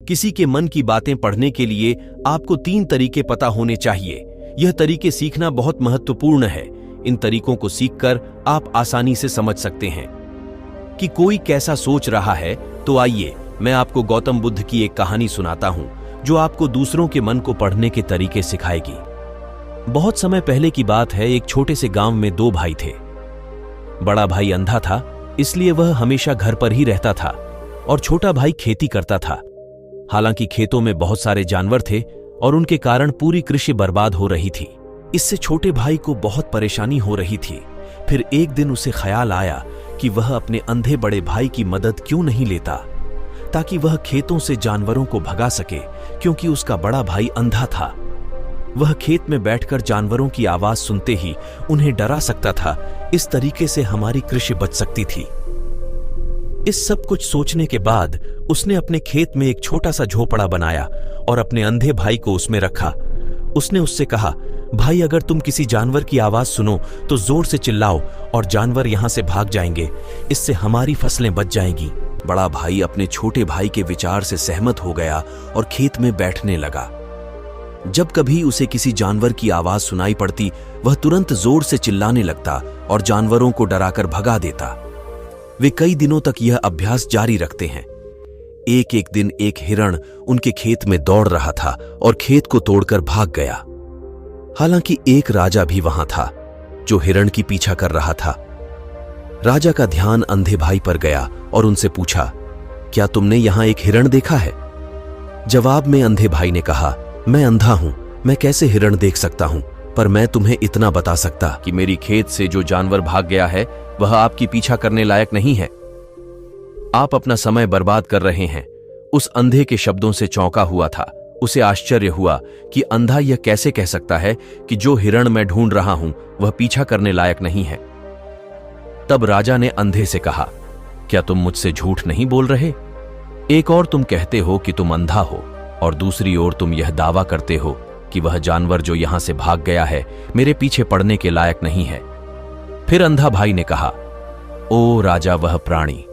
किसी के मन की बातें पढ़ने के लिए आपको 3 तरीके पता होने चाहिए। यह तरीके सीखना बहुत महत्वपूर्ण है। इन तरीकों को सीखकर आप आसानी से समझ सकते हैं कि कोई कैसा सोच रहा है। तो आइए मैं आपको गौतम बुद्ध की एक कहानी सुनाता हूं जो आपको दूसरों के मन को पढ़ने के तरीके सिखाएगी। बहुत समय पहले की बात है। एक छोटे से गांव में 2 भाई थे। बड़ा भाई अंधा था, इसलिए वह हमेशा घर पर ही रहता था और छोटा भाई खेती करता था। हालांकि खेतों में बहुत सारे जानवर थे और उनके कारण पूरी कृषि बर्बाद हो रही थी। इससे छोटे भाई को बहुत परेशानी हो रही थी। फिर एक दिन उसे ख्याल आया कि वह अपने अंधे बड़े भाई की मदद क्यों नहीं लेता, ताकि वह खेतों से जानवरों को भगा सके, क्योंकि उसका बड़ा भाई अंधा था। वह खेत में बैठकर जानवरों की आवाज सुनते ही उन्हें डरा सकता था। इस तरीके से हमारी कृषि बच सकती थी। इस सब कुछ सोचने के बाद उसने अपने खेत में एक छोटा सा झोपड़ा बनाया और अपने अंधे भाई को उसमें रखा। उसने उससे कहा, भाई अगर तुम किसी जानवर की आवाज सुनो तो जोर से चिल्लाओ और जानवर यहां से भाग जाएंगे। इससे हमारी फसलें बच जाएंगी। बड़ा भाई अपने छोटे भाई के विचार से सहमत हो गया और खेत में बैठने लगा। जब कभी उसे किसी जानवर की आवाज सुनाई पड़ती, वह तुरंत जोर से चिल्लाने लगता और जानवरों को डराकर भगा देता। वे कई दिनों तक यह अभ्यास जारी रखते हैं। एक दिन एक हिरण उनके खेत में दौड़ रहा था और खेत को तोड़कर भाग गया। हालांकि एक राजा भी वहां था जो हिरण की पीछा कर रहा था। राजा का ध्यान अंधे भाई पर गया और उनसे पूछा, क्या तुमने यहां एक हिरण देखा है? जवाब में अंधे भाई ने कहा, मैं अंधा हूं, मैं कैसे हिरण देख सकता हूं, पर मैं तुम्हें इतना बता सकता कि मेरी खेत से जो जानवर भाग गया है वह आपकी पीछा करने लायक नहीं है। आप अपना समय बर्बाद कर रहे हैं। उस अंधे के शब्दों से चौंका हुआ था। उसे आश्चर्य हुआ कि अंधा यह कैसे कह सकता है कि जो हिरण मैं ढूंढ रहा हूं वह पीछा करने लायक नहीं है। तब राजा ने अंधे से कहा, क्या तुम मुझसे झूठ नहीं बोल रहे? एक और तुम कहते हो कि तुम अंधा हो और दूसरी ओर तुम यह दावा करते हो कि वह जानवर जो यहां से भाग गया है मेरे पीछे पड़ने के लायक नहीं है। फिर अंधा भाई ने कहा, ओ राजा, वह प्राणी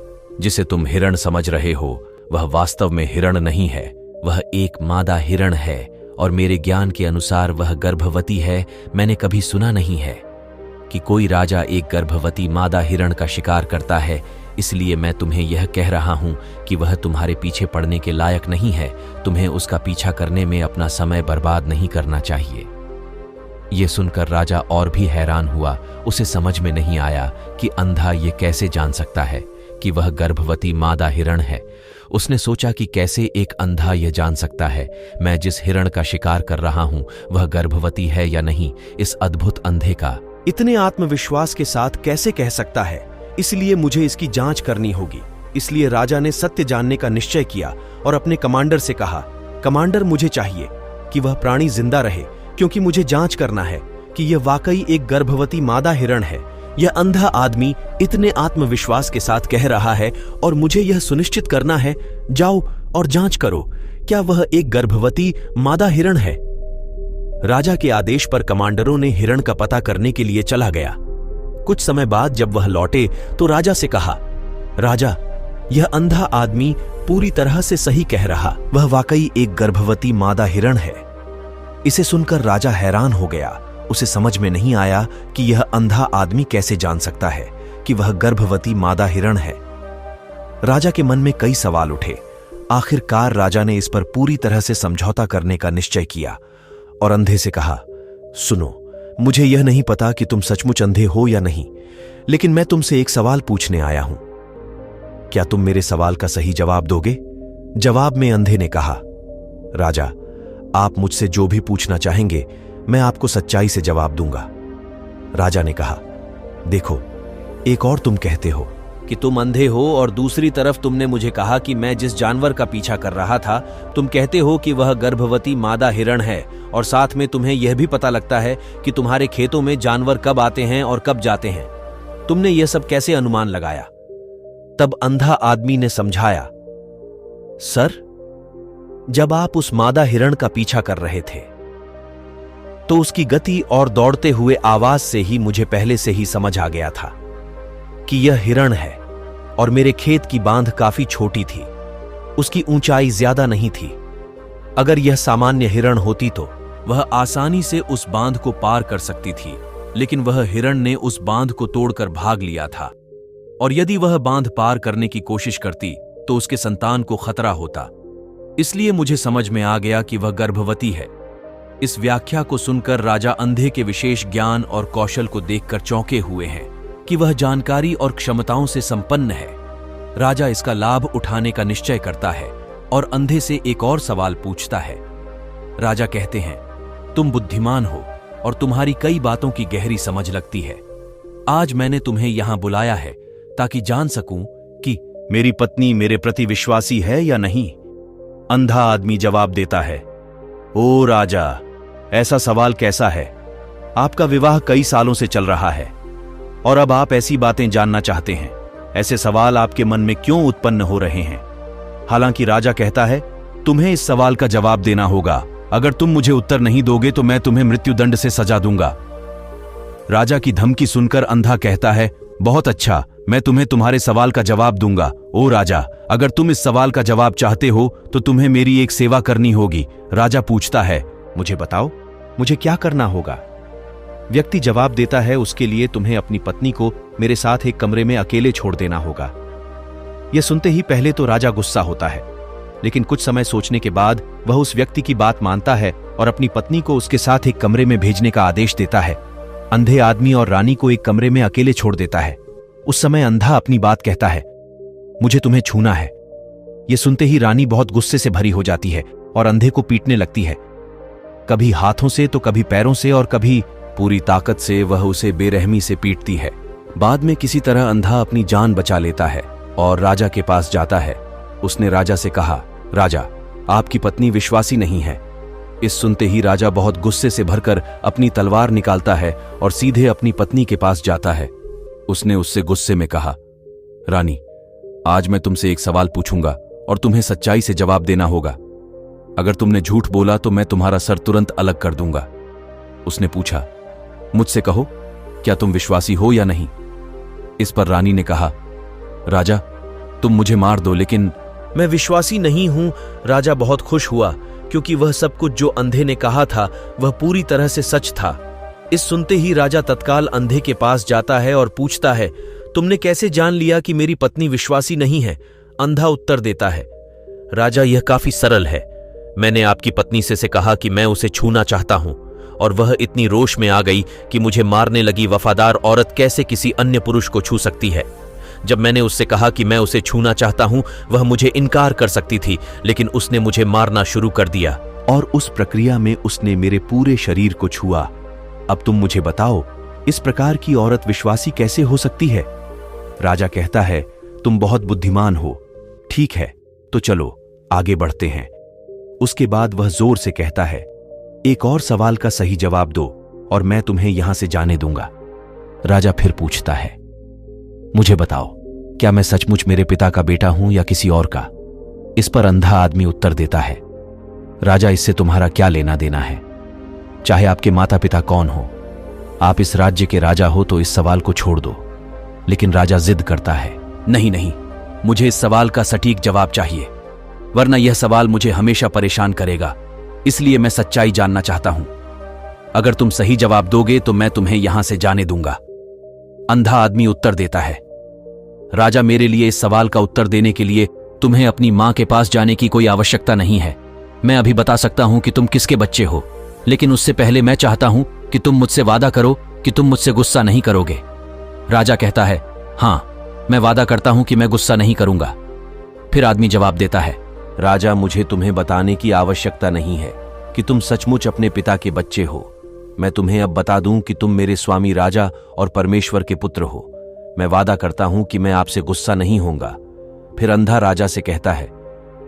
जिसे तुम हिरण समझ रहे हो वह वास्तव में हिरण नहीं है। वह एक मादा हिरण है और मेरे ज्ञान के अनुसार वह गर्भवती है। मैंने कभी सुना नहीं है कि कोई राजा एक गर्भवती मादा हिरण का शिकार करता है। इसलिए मैं तुम्हें यह कह रहा हूं कि वह तुम्हारे पीछे पड़ने के लायक नहीं है। तुम्हें उसका पीछा करने में अपना समय बर्बाद नहीं करना चाहिए। यह सुनकर राजा और भी हैरान हुआ। उसे समझ में नहीं आया कि अंधा ये कैसे जान सकता है कि वह गर्भवती मादा हिरण है। उसने सोचा कि कैसे एक अंधा यह जान सकता है मैं जिस हिरण का शिकार कर रहा हूं वह गर्भवती है या नहीं। इस अद्भुत अंधे का इतने आत्मविश्वास के साथ कैसे कह सकता है? इसलिए मुझे इसकी जांच करनी होगी। इसलिए राजा ने सत्य जानने का निश्चय किया और अपने कमांडर से कहा, कमांडर, मुझे चाहिए कि वह प्राणी जिंदा रहे, क्योंकि मुझे जांच करना है कि यह वाकई एक गर्भवती मादा हिरण है। यह अंधा आदमी इतने आत्मविश्वास के साथ कह रहा है और मुझे यह सुनिश्चित करना है। जाओ और जांच करो, क्या वह एक गर्भवती मादा हिरण है? राजा के आदेश पर कमांडरों ने हिरण का पता करने के लिए चला गया। कुछ समय बाद जब वह लौटे तो राजा से कहा, राजा, यह अंधा आदमी पूरी तरह से सही कह रहा। वह वाकई एक गर्भवती मादा हिरण है। इसे सुनकर राजा हैरान हो गया। उसे समझ में नहीं आया कि यह अंधा आदमी कैसे जान सकता है कि वह गर्भवती मादा हिरण है। राजा के मन में कई सवाल उठे। आखिरकार राजा ने इस पर पूरी तरह से समझौता करने का निश्चय किया और अंधे से कहा, सुनो, मुझे यह नहीं पता कि तुम सचमुच अंधे हो या नहीं, लेकिन मैं तुमसे एक सवाल पूछने आया हूं। क्या तुम मेरे सवाल का सही जवाब दोगे? जवाब में अंधे ने कहा, राजा, आप मुझसे जो भी पूछना चाहेंगे मैं आपको सच्चाई से जवाब दूंगा। राजा ने कहा, देखो, एक और तुम कहते हो कि तुम अंधे हो और दूसरी तरफ तुमने मुझे कहा कि मैं जिस जानवर का पीछा कर रहा था तुम कहते हो कि वह गर्भवती मादा हिरण है, और साथ में तुम्हें यह भी पता लगता है कि तुम्हारे खेतों में जानवर कब आते हैं और कब जाते हैं। तुमने यह सब कैसे अनुमान लगाया? तब अंधा आदमी ने समझाया, सर, जब आप उस मादा हिरण का पीछा कर रहे थे तो उसकी गति और दौड़ते हुए आवाज से ही मुझे पहले से ही समझ आ गया था कि यह हिरण है और मेरे खेत की बांध काफी छोटी थी। उसकी ऊंचाई ज्यादा नहीं थी। अगर यह सामान्य हिरण होती तो वह आसानी से उस बांध को पार कर सकती थी, लेकिन वह हिरण ने उस बांध को तोड़कर भाग लिया था, और यदि वह बांध पार करने की कोशिश करती तो उसके संतान को खतरा होता। इसलिए मुझे समझ में आ गया कि वह गर्भवती है। इस व्याख्या को सुनकर राजा अंधे के विशेष ज्ञान और कौशल को देखकर चौंके हुए हैं कि वह जानकारी और क्षमताओं से संपन्न है। राजा इसका लाभ उठाने का निश्चय करता है और अंधे से एक और सवाल पूछता है। राजा कहते हैं, तुम बुद्धिमान हो और तुम्हारी कई बातों की गहरी समझ लगती है। आज मैंने तुम्हें यहां बुलाया है ताकि जान सकूं कि मेरी पत्नी मेरे प्रति विश्वासी है या नहीं। अंधा आदमी जवाब देता है, ओ राजा, ऐसा सवाल कैसा है? आपका विवाह कई सालों से चल रहा है और अब आप ऐसी बातें जानना चाहते हैं। ऐसे सवाल आपके मन में क्यों उत्पन्न हो रहे हैं? हालांकि राजा कहता है, तुम्हें इस सवाल का जवाब देना होगा। अगर तुम मुझे उत्तर नहीं दोगे तो मैं तुम्हें मृत्युदंड से सजा दूंगा। राजा की धमकी सुनकर अंधा कहता है, बहुत अच्छा, मैं तुम्हें तुम्हारे सवाल का जवाब दूंगा। ओ राजा, अगर तुम इस सवाल का जवाब चाहते हो तो तुम्हें मेरी एक सेवा करनी होगी। राजा पूछता है, मुझे बताओ, मुझे क्या करना होगा? व्यक्ति जवाब देता है, उसके लिए तुम्हें अपनी पत्नी को मेरे साथ एक कमरे में अकेले छोड़ देना होगा। यह सुनते ही पहले तो राजा गुस्सा होता है, लेकिन कुछ समय सोचने के बाद वह उस व्यक्ति की बात मानता है और अपनी पत्नी को उसके साथ एक कमरे में भेजने का आदेश देता है। अंधे आदमी और रानी को एक कमरे में अकेले छोड़ देता है। उस समय अंधा अपनी बात कहता है, मुझे तुम्हें छूना है। यह सुनते ही रानी बहुत गुस्से से भरी हो जाती है और अंधे को पीटने लगती है, कभी हाथों से तो कभी पैरों से और कभी पूरी ताकत से वह उसे बेरहमी से पीटती है। बाद में किसी तरह अंधा अपनी जान बचा लेता है और राजा के पास जाता है। उसने राजा से कहा, राजा, आपकी पत्नी विश्वासी नहीं है। इस सुनते ही राजा बहुत गुस्से से भरकर अपनी तलवार निकालता है और सीधे अपनी पत्नी के पास जाता है। उसने उससे गुस्से में कहा, रानी, आज मैं तुमसे एक सवाल पूछूंगा और तुम्हें सच्चाई से जवाब देना होगा। अगर तुमने झूठ बोला तो मैं तुम्हारा सर तुरंत अलग कर दूंगा। उसने पूछा, मुझसे कहो, क्या तुम विश्वासी हो या नहीं? इस पर रानी ने कहा, राजा, तुम मुझे मार दो, लेकिन मैं विश्वासी नहीं हूं। राजा बहुत खुश हुआ क्योंकि वह सब कुछ जो अंधे ने कहा था वह पूरी तरह से सच था। इस सुनते ही राजा तत्काल अंधे के पास जाता है और पूछता है, तुमने कैसे जान लिया कि मेरी पत्नी विश्वासी नहीं है? अंधा उत्तर देता है, राजा, यह काफी सरल है। मैंने आपकी पत्नी से कहा कि मैं उसे छूना चाहता हूं और वह इतनी रोष में आ गई कि मुझे मारने लगी। वफादार औरत कैसे किसी अन्य पुरुष को छू सकती है? जब मैंने उससे कहा कि मैं उसे छूना चाहता हूं, वह मुझे इनकार कर सकती थी, लेकिन उसने मुझे मारना शुरू कर दिया और उस प्रक्रिया में उसने मेरे पूरे शरीर को छुआ। अब तुम मुझे बताओ, इस प्रकार की औरत विश्वासी कैसे हो सकती है? राजा कहता है, तुम बहुत बुद्धिमान हो। ठीक है, तो चलो आगे बढ़ते हैं। उसके बाद वह जोर से कहता है, एक और सवाल का सही जवाब दो और मैं तुम्हें यहां से जाने दूंगा। राजा फिर पूछता है, मुझे बताओ, क्या मैं सचमुच मेरे पिता का बेटा हूं या किसी और का? इस पर अंधा आदमी उत्तर देता है, राजा, इससे तुम्हारा क्या लेना देना है? चाहे आपके माता पिता कौन हो, आप इस राज्य के राजा हो तो इस सवाल को छोड़ दो। लेकिन राजा जिद करता है, नहीं नहीं, मुझे इस सवाल का सटीक जवाब चाहिए, वरना यह सवाल मुझे हमेशा परेशान करेगा। इसलिए मैं सच्चाई जानना चाहता हूं। अगर तुम सही जवाब दोगे तो मैं तुम्हें यहां से जाने दूंगा। अंधा आदमी उत्तर देता है, राजा, मेरे लिए इस सवाल का उत्तर देने के लिए तुम्हें अपनी मां के पास जाने की कोई आवश्यकता नहीं है। मैं अभी बता सकता हूं कि तुम किसके बच्चे हो, लेकिन उससे पहले मैं चाहता हूं कि तुम मुझसे वादा करो कि तुम मुझसे गुस्सा नहीं करोगे। राजा कहता है, हां, मैं वादा करता हूं कि मैं गुस्सा नहीं करूंगा। फिर आदमी जवाब देता है, राजा, मुझे तुम्हें बताने की आवश्यकता नहीं है कि तुम सचमुच अपने पिता के बच्चे हो। मैं तुम्हें अब बता दूं कि तुम मेरे स्वामी राजा और परमेश्वर के पुत्र हो। मैं वादा करता हूं कि मैं आपसे गुस्सा नहीं होऊंगा। फिर अंधा राजा से कहता है,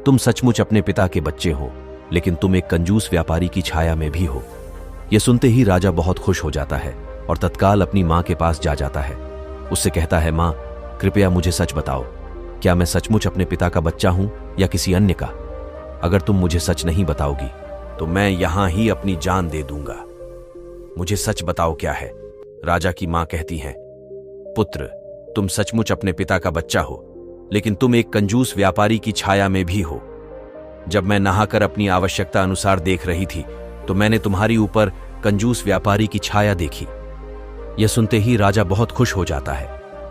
तुम सचमुच अपने पिता के बच्चे हो, लेकिन तुम एक कंजूस व्यापारी की छाया में भी हो। यह सुनते ही राजा बहुत खुश हो जाता है और तत्काल अपनी मां के पास जा जाता है। उससे कहता है, मां, कृपया मुझे सच बताओ, क्या मैं सचमुच अपने पिता का बच्चा हूं या किसी अन्य का? अगर तुम मुझे सच नहीं बताओगी तो मैं यहां ही अपनी जान दे दूंगा। मुझे सच बताओ, क्या है? राजा की मां कहती है, पुत्र, तुम सचमुच अपने पिता का बच्चा हो। लेकिन तुम एक कंजूस व्यापारी की छाया में भी हो। जब मैं नहाकर अपनी आवश्यकता अनुसार देख रही थी तो मैंने तुम्हारी ऊपर कंजूस व्यापारी की छाया देखी। यह सुनते ही राजा बहुत खुश हो जाता है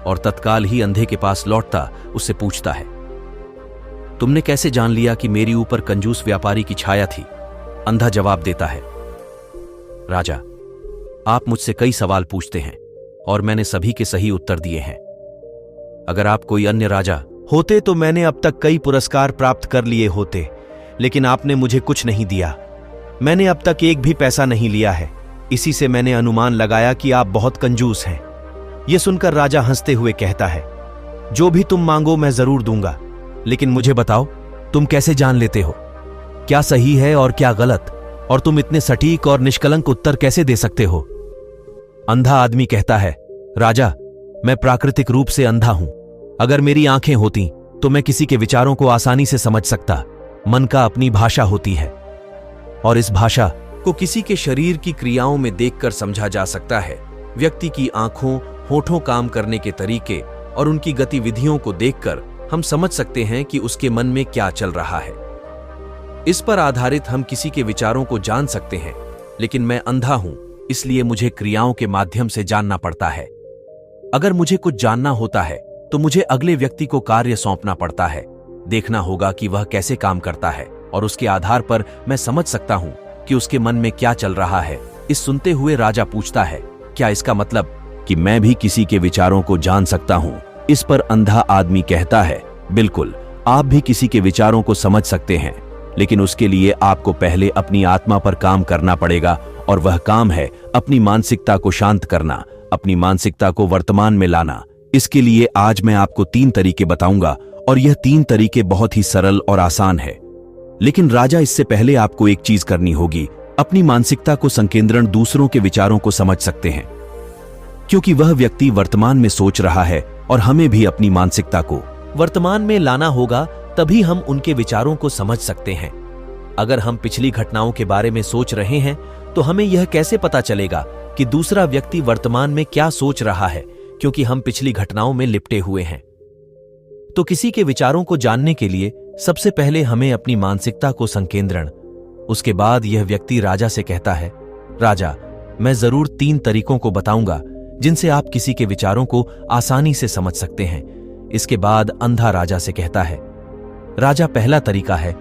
और तत्काल ही अंधे के पास लौटता उससे पूछता है, तुमने कैसे जान लिया कि मेरी ऊपर कंजूस व्यापारी की छाया थी? अंधा जवाब देता है, राजा, आप मुझसे कई सवाल पूछते हैं और मैंने सभी के सही उत्तर दिए हैं। अगर आप कोई अन्य राजा होते तो मैंने अब तक कई पुरस्कार प्राप्त कर लिए होते, लेकिन आपने मुझे कुछ नहीं दिया। मैंने अब तक एक भी पैसा नहीं लिया है। इसी से मैंने अनुमान लगाया कि आप बहुत कंजूस हैं। यह सुनकर राजा हंसते हुए कहता है, जो भी तुम मांगो मैं जरूर दूंगा, लेकिन मुझे बताओ तुम कैसे जान लेते हो क्या सही है और क्या गलत, और तुम इतने सटीक और निष्कलंक उत्तर कैसे दे सकते हो? अंधा आदमी कहता है, राजा, मैं प्राकृतिक रूप से अंधा हूं। अगर मेरी आंखें होती तो मैं किसी के विचारों को आसानी से समझ सकता। मन का अपनी भाषा होती है और इस भाषा को किसी के शरीर की क्रियाओं में देखकर समझा जा सकता है। व्यक्ति की आंखों, होठों काम करने के तरीके और उनकी गतिविधियों को देखकर हम समझ सकते हैं कि उसके मन में क्या चल रहा है। इस पर आधारित हम किसी के विचारों को जान सकते हैं, लेकिन मैं अंधा हूं, इसलिए मुझे क्रियाओं के माध्यम से जानना पड़ता है। अगर मुझे कुछ जानना होता है तो मुझे अगले व्यक्ति को कार्य सौंपना पड़ता है। देखना होगा कि वह कैसे काम करता है और उसके आधार पर मैं समझ सकता हूं कि उसके मन में क्या चल रहा है। इस सुनते हुए राजा पूछता है, क्या इसका मतलब कि मैं भी किसी के विचारों को जान सकता हूं? इस पर अंधा आदमी कहता है, बिल्कुल, आप भी किसी के विचारों को समझ सकते हैं, लेकिन उसके लिए आपको पहले अपनी आत्मा पर काम करना पड़ेगा, और वह काम है अपनी मानसिकता को शांत करना, अपनी मानसिकता को वर्तमान में लाना। इसके लिए आज मैं आपको 3 तरीके बताऊंगा, और यह 3 तरीके बहुत ही सरल और आसान है। लेकिन राजा, इससे पहले आपको एक चीज करनी होगी। अपनी मानसिकता को संकेंद्रण दूसरों के विचारों को समझ सकते हैं, क्योंकि वह व्यक्ति वर्तमान में सोच रहा है और हमें भी अपनी मानसिकता को वर्तमान में लाना होगा, तभी हम उनके विचारों को समझ सकते हैं। अगर हम पिछली घटनाओं के बारे में सोच रहे हैं तो हमें यह कैसे पता चलेगा कि दूसरा व्यक्ति वर्तमान में क्या सोच रहा है, क्योंकि हम पिछली घटनाओं में लिपटे हुए हैं। तो किसी के विचारों को जानने के लिए सबसे पहले हमें अपनी मानसिकता को संकेंद्रण। उसके बाद यह व्यक्ति राजा से कहता है, राजा, मैं जरूर 3 तरीकों को बताऊंगा जिनसे आप किसी के विचारों को आसानी से समझ सकते हैं। इसके बाद अंधा राजा से कहता है, राजा, पहला तरीका है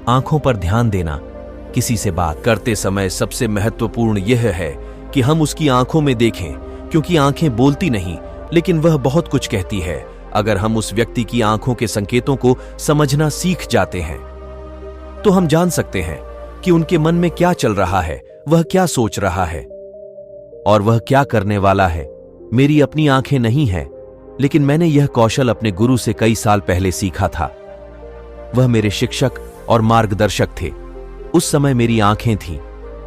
आंखों पर ध्यान देना। किसी से बात करते समय सबसे महत्वपूर्ण यह है कि हम उसकी आंखों में देखें, क्योंकि आंखें बोलती नहीं, लेकिन वह बहुत कुछ कहती है। अगर हम उस व्यक्ति की आंखों के संकेतों को समझना सीख जाते हैं तो हम जान सकते हैं कि उनके मन में क्या चल रहा है, वह क्या सोच रहा है और वह क्या करने वाला है। मेरी अपनी आंखें नहीं हैं, लेकिन मैंने यह कौशल अपने गुरु से कई साल पहले सीखा था। वह मेरे शिक्षक और मार्गदर्शक थे। उस समय मेरी आंखें थीं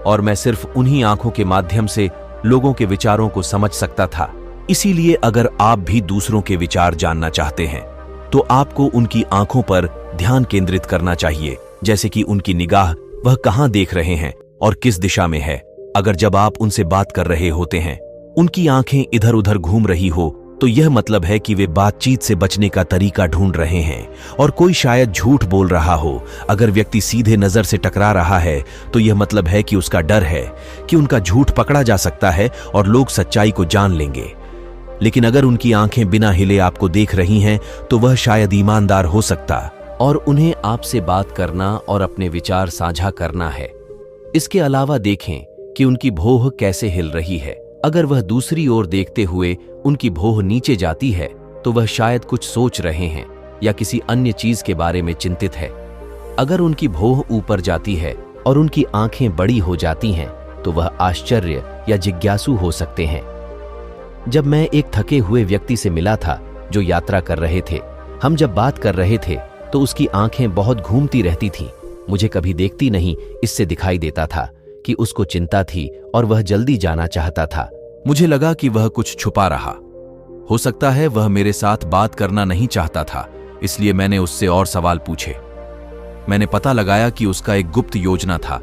और मैं सिर्फ उन्हीं आंखों के माध्यम से लोगों के विचारों को समझ सकता था। इसीलिए अगर आप भी दूसरों के विचार जानना चाहते हैं तो आपको उनकी आंखों पर ध्यान केंद्रित करना चाहिए, जैसे कि उनकी निगाह वह कहां देख रहे हैं और किस दिशा में है। अगर जब आप उनसे बात कर रहे होते हैं उनकी आंखें इधर उधर घूम रही हो तो यह मतलब है कि वे बातचीत से बचने का तरीका ढूंढ रहे हैं और कोई शायद झूठ बोल रहा हो। अगर व्यक्ति सीधे नजर से टकरा रहा है तो यह मतलब है कि उसका डर है कि उनका झूठ पकड़ा जा सकता है और लोग सच्चाई को जान लेंगे। लेकिन अगर उनकी आंखें बिना हिले आपको देख रही हैं तो वह शायद ईमानदार हो सकता और उन्हें आपसे बात करना और अपने विचार साझा करना है। इसके अलावा देखें कि उनकी भौह कैसे हिल रही है। अगर वह दूसरी ओर देखते हुए उनकी भौह नीचे जाती है तो वह शायद कुछ सोच रहे हैं या किसी अन्य चीज के बारे में चिंतित है। अगर उनकी भौह ऊपर जाती है और उनकी आंखें बड़ी हो जाती हैं तो वह आश्चर्य या जिज्ञासु हो सकते हैं। जब मैं एक थके हुए व्यक्ति से मिला था जो यात्रा कर रहे थे, हम जब बात कर रहे थे तो उसकी आंखें बहुत घूमती रहती थीं। मुझे कभी देखती नहीं, इससे दिखाई देता था कि उसको चिंता थी और वह जल्दी जाना चाहता था। मुझे लगा कि वह कुछ छुपा रहा। हो सकता है वह मेरे साथ बात करना नहीं चाहता था, इसलिए मैंने उससे और सवाल पूछे। मैंने पता लगाया कि उसका एक गुप्त योजना था।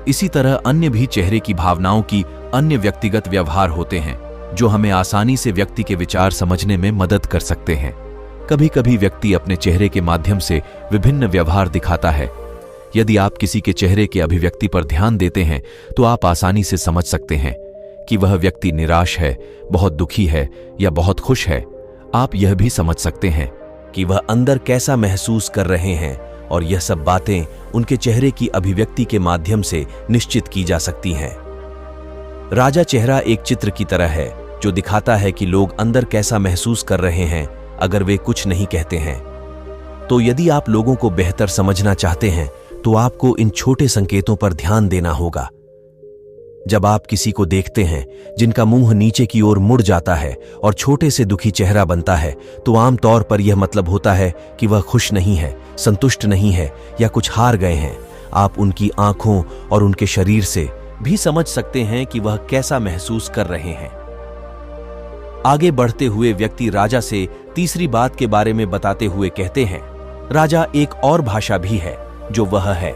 इसी तरह अन्य भी चेहरे की भावनाओं की अन्य व्यक्तिगत व्यवहार होते हैं जो हमें आसानी से व्यक्ति के विचार समझने में मदद कर सकते हैं। कभी कभी व्यक्ति अपने चेहरे के माध्यम से विभिन्न व्यवहार दिखाता है। यदि आप किसी के चेहरे के अभिव्यक्ति पर ध्यान देते हैं तो आप आसानी से समझ सकते हैं कि वह व्यक्ति निराश है, बहुत दुखी है या बहुत खुश है। आप यह भी समझ सकते हैं कि वह अंदर कैसा महसूस कर रहे हैं, और यह सब बातें उनके चेहरे की अभिव्यक्ति के माध्यम से निश्चित की जा सकती हैं। राजा चेहरा एक चित्र की तरह है जो दिखाता है कि लोग अंदर कैसा महसूस कर रहे हैं अगर वे कुछ नहीं कहते हैं। तो यदि आप लोगों को बेहतर समझना चाहते हैं तो आपको इन छोटे संकेतों पर ध्यान देना होगा। जब आप किसी को देखते हैं जिनका मुंह नीचे की ओर मुड़ जाता है और छोटे से दुखी चेहरा बनता है, तो आमतौर पर यह मतलब होता है कि वह खुश नहीं है, संतुष्ट नहीं है या कुछ हार गए हैं। आप उनकी आंखों और उनके शरीर से भी समझ सकते हैं कि वह कैसा महसूस कर रहे हैं। आगे बढ़ते हुए व्यक्ति राजा से तीसरी बात के बारे में बताते हुए कहते हैं, राजा एक और भाषा भी है जो वह है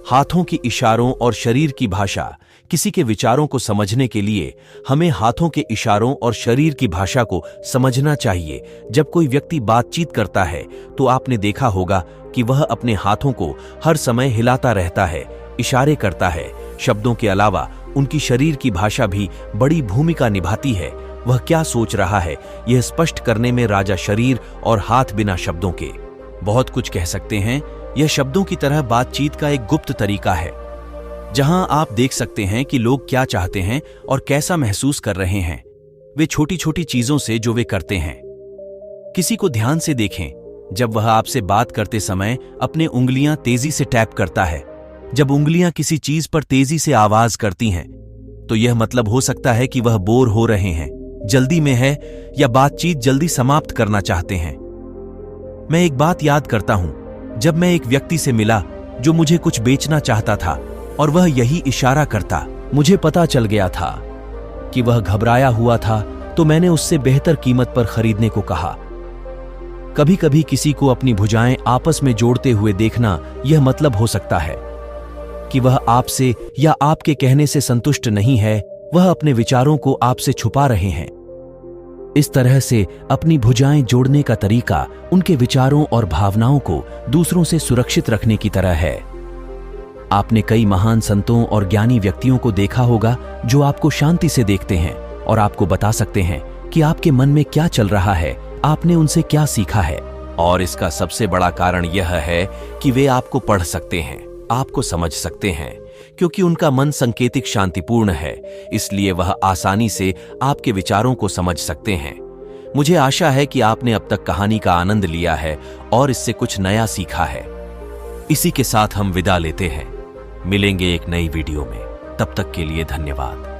हाथों की इशारों और शरीर की भाषा। किसी के विचारों को समझने के लिए हमें हाथों के इशारों और शरीर की भाषा को समझना चाहिए। जब कोई व्यक्ति बातचीत करता है तो आपने देखा होगा कि वह अपने हाथों को हर समय हिलाता रहता है, इशारे करता है। शब्दों के अलावा उनकी शरीर की भाषा भी बड़ी भूमिका निभाती है। वह क्या सोच रहा है यह स्पष्ट करने में राजा शरीर और हाथ बिना शब्दों के बहुत कुछ कह सकते हैं। यह शब्दों की तरह बातचीत का एक गुप्त तरीका है जहां आप देख सकते हैं कि लोग क्या चाहते हैं और कैसा महसूस कर रहे हैं, वे छोटी छोटी चीजों से जो वे करते हैं। किसी को ध्यान से देखें। जब वह आपसे बात करते समय अपने उंगलियां तेजी से टैप करता है, जब उंगलियां किसी चीज पर तेजी से आवाज करती हैं, तो यह मतलब हो सकता है कि वह बोर हो रहे हैं, जल्दी में है या बातचीत जल्दी समाप्त करना चाहते हैं। मैं एक बात याद करता हूं, जब मैं एक व्यक्ति से मिला जो मुझे कुछ बेचना चाहता था और वह यही इशारा करता, मुझे पता चल गया था कि वह घबराया हुआ था, तो मैंने उससे बेहतर कीमत पर खरीदने को कहा। कभी कभी किसी को अपनी भुजाएं आपस में जोड़ते हुए देखना यह मतलब हो सकता है कि वह आपसे या आपके कहने से संतुष्ट नहीं है, वह अपने विचारों को आपसे छुपा रहे हैं। इस तरह से अपनी भुजाएं जोड़ने का तरीका उनके विचारों और भावनाओं को दूसरों से सुरक्षित रखने की तरह है। आपने कई महान संतों और ज्ञानी व्यक्तियों को देखा होगा जो आपको शांति से देखते हैं और आपको बता सकते हैं कि आपके मन में क्या चल रहा है, आपने उनसे क्या सीखा है। और इसका सबसे बड़ा कारण यह है कि वे आपको पढ़ सकते हैं, आपको समझ सकते हैं, क्योंकि उनका मन संकेतिक शांतिपूर्ण है, इसलिए वह आसानी से आपके विचारों को समझ सकते हैं। मुझे आशा है कि आपने अब तक कहानी का आनंद लिया है और इससे कुछ नया सीखा है। इसी के साथ हम विदा लेते हैं, मिलेंगे एक नई वीडियो में। तब तक के लिए धन्यवाद।